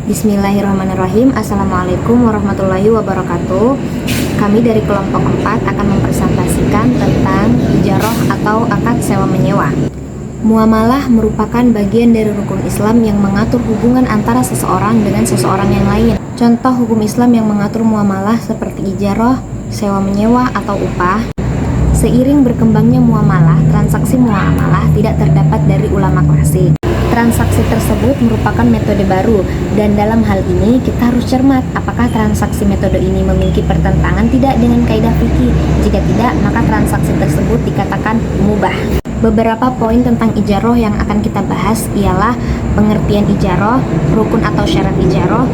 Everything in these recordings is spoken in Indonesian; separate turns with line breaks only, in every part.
Bismillahirrahmanirrahim. Assalamualaikum warahmatullahi wabarakatuh. Kami dari kelompok 4 akan mempresentasikan tentang ijarah atau akad sewa menyewa. Muamalah merupakan bagian dari rukun Islam yang mengatur hubungan antara seseorang dengan seseorang yang lain. Contoh hukum Islam yang mengatur muamalah seperti ijarah, sewa menyewa atau upah. Seiring berkembangnya muamalah, transaksi muamalah tidak terdapat dari ulama klasik. Transaksi tersebut merupakan metode baru, dan dalam hal ini kita harus cermat apakah transaksi metode ini memiliki pertentangan tidak dengan kaidah fikih. Jika tidak, maka transaksi tersebut dikatakan mubah. Beberapa poin tentang ijarah yang akan kita bahas ialah pengertian ijarah, rukun atau syarat ijarah,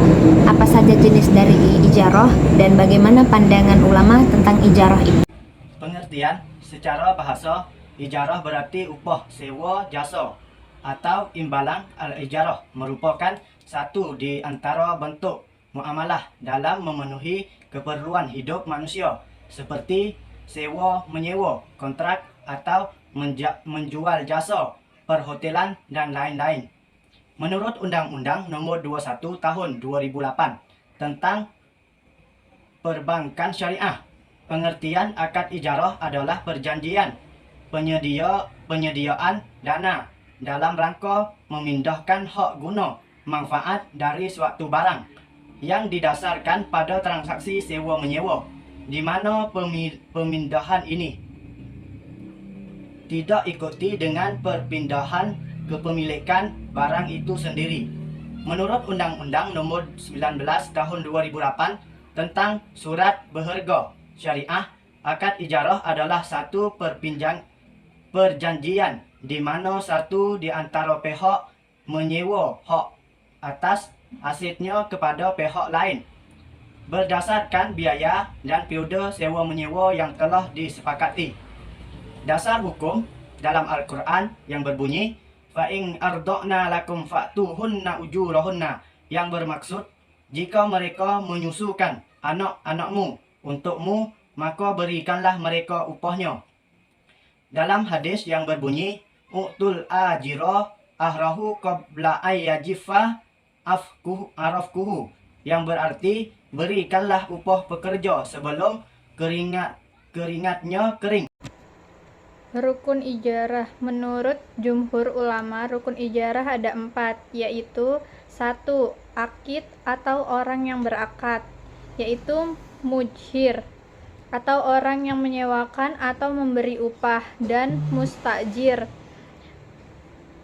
apa saja jenis dari ijarah, dan bagaimana pandangan ulama tentang ijarah ini.
Pengertian secara bahasa, ijarah berarti upah sewa jasa atau imbalan al-ijarah, merupakan satu di antara bentuk muamalah dalam memenuhi keperluan hidup manusia seperti sewa menyewa, kontrak atau menjual jasa perhotelan dan lain-lain. Menurut Undang-Undang Nomor 21 Tahun 2008 tentang Perbankan Syariah, pengertian akad ijarah adalah perjanjian penyediaan dana dalam rangka memindahkan hak guna manfaat dari suatu barang yang didasarkan pada transaksi sewa menyewa, di mana pemindahan ini tidak ikuti dengan perpindahan kepemilikan barang itu sendiri. Menurut Undang-Undang Nomor 19 Tahun 2008 tentang Surat Berharga Syariah, akad ijarah adalah satu perjanjian di mana satu di antara pihak menyewa hak atas asetnya kepada pihak lain berdasarkan biaya dan periode sewa menyewa yang telah disepakati. Dasar hukum dalam Al-Quran yang berbunyi fa'in arda'na lakum fa'tuhunna ujurahunna, yang bermaksud jika mereka menyusukan anak-anakmu untukmu, maka berikanlah mereka upahnya. Dalam hadis yang berbunyi u'tul ajira ahrahu qabla ayyajifa arafkuhu, yang berarti berikanlah upah pekerja sebelum keringatnya kering.
Rukun ijarah. Menurut jumhur ulama, rukun ijarah ada 4, yaitu 1. Akid atau orang yang berakad, yaitu mujhir atau orang yang menyewakan atau memberi upah, dan mustajir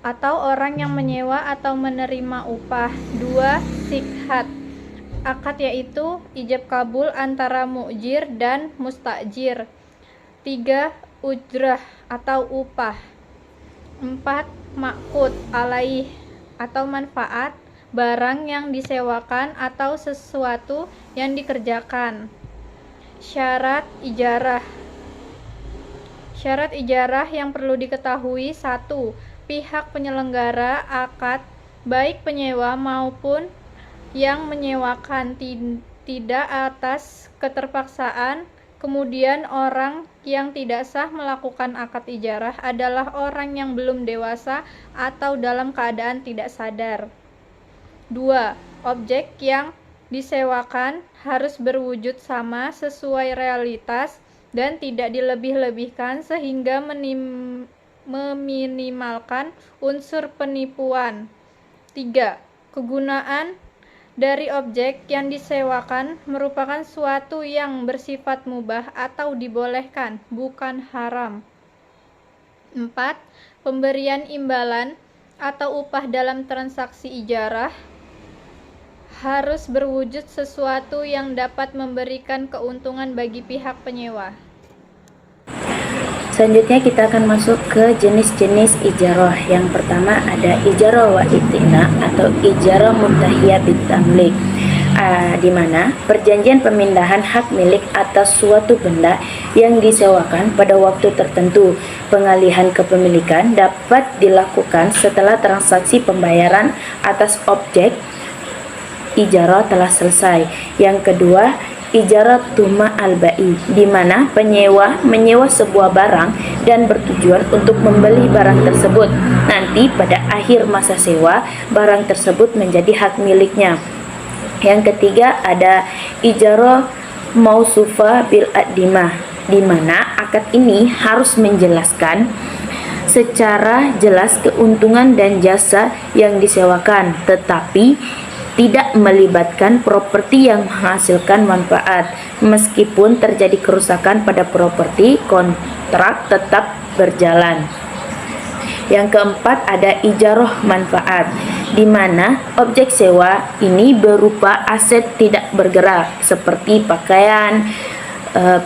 atau orang yang menyewa atau menerima upah. 2. Sikhat. Akad yaitu ijab kabul antara mujir dan mustajir. 3. Ujrah atau upah. 4. Maqud alaih atau manfaat, barang yang disewakan atau sesuatu yang dikerjakan. Syarat ijarah. Syarat ijarah yang perlu diketahui: 1. Pihak penyelenggara akad, baik penyewa maupun yang menyewakan, tidak atas keterpaksaan. Kemudian orang yang tidak sah melakukan akad ijarah adalah orang yang belum dewasa atau dalam keadaan tidak sadar. 2. Objek yang disewakan harus berwujud sama sesuai realitas dan tidak dilebih-lebihkan sehingga meminimalkan unsur penipuan. 3. Kegunaan dari objek yang disewakan merupakan suatu yang bersifat mubah atau dibolehkan, bukan haram. 4. Pemberian imbalan atau upah dalam transaksi ijarah harus berwujud sesuatu yang dapat memberikan keuntungan bagi pihak penyewa.
Selanjutnya kita akan masuk ke jenis-jenis ijarah. Yang pertama ada ijarah wa itina atau ijarah muntahiyah bitamlik, di mana perjanjian pemindahan hak milik atas suatu benda yang disewakan pada waktu tertentu. Pengalihan kepemilikan dapat dilakukan setelah transaksi pembayaran atas objek ijarah telah selesai. Yang kedua, ijarah tuma al-ba'i, di mana penyewa menyewa sebuah barang dan bertujuan untuk membeli barang tersebut. Nanti pada akhir masa sewa, barang tersebut menjadi hak miliknya. Yang ketiga ada ijarah mausufa bil aqdimah, di mana akad ini harus menjelaskan secara jelas keuntungan dan jasa yang disewakan, tetapi tidak melibatkan properti yang menghasilkan manfaat. Meskipun terjadi kerusakan pada properti, kontrak tetap berjalan. Yang keempat ada ijarah manfaat, di mana objek sewa ini berupa aset tidak bergerak seperti pakaian,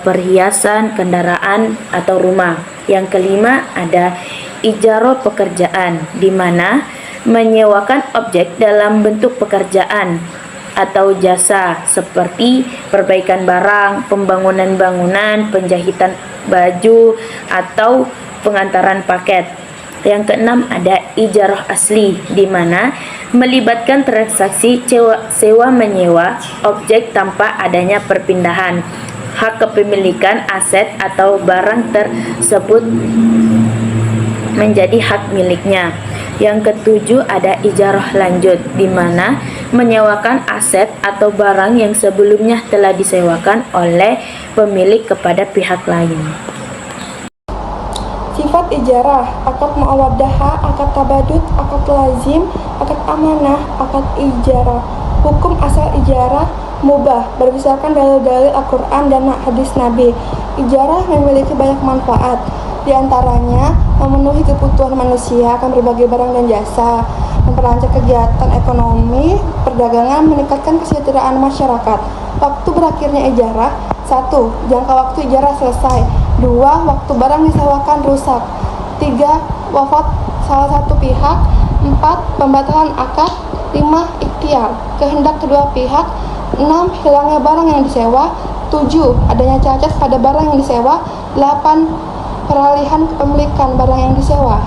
perhiasan, kendaraan, atau rumah. Yang kelima ada ijarah pekerjaan, di mana menyewakan objek dalam bentuk pekerjaan atau jasa seperti perbaikan barang, pembangunan bangunan, penjahitan baju, atau pengantaran paket. Yang keenam ada ijarah asli, di mana melibatkan transaksi sewa menyewa objek tanpa adanya perpindahan hak kepemilikan aset atau barang tersebut menjadi hak miliknya. Yang ketujuh ada ijarah lanjut, di mana menyewakan aset atau barang yang sebelumnya telah disewakan oleh pemilik kepada pihak lain.
Sifat ijarah: akad muawadahah, akad tabadut, akad lazim, akad amanah, akad ijarah. Hukum asal ijarah mubah berdasarkan dalil-dalil Al-Quran dan hadis Nabi. Ijarah memiliki banyak manfaat, di antaranya memenuhi kebutuhan manusia akan berbagai barang dan jasa, memperlancar kegiatan ekonomi, perdagangan, meningkatkan kesejahteraan masyarakat. Waktu berakhirnya ijarah: 1. Jangka waktu ijarah selesai. 2. Waktu barang disewakan rusak. 3. Wafat salah satu pihak. 4. Pembatalan akad. 5. Ikhtiar, kehendak kedua pihak. 6. Hilangnya barang yang disewa. 7. Adanya cacat pada barang yang disewa. 8. Peralihan kepemilikan barang yang disewa.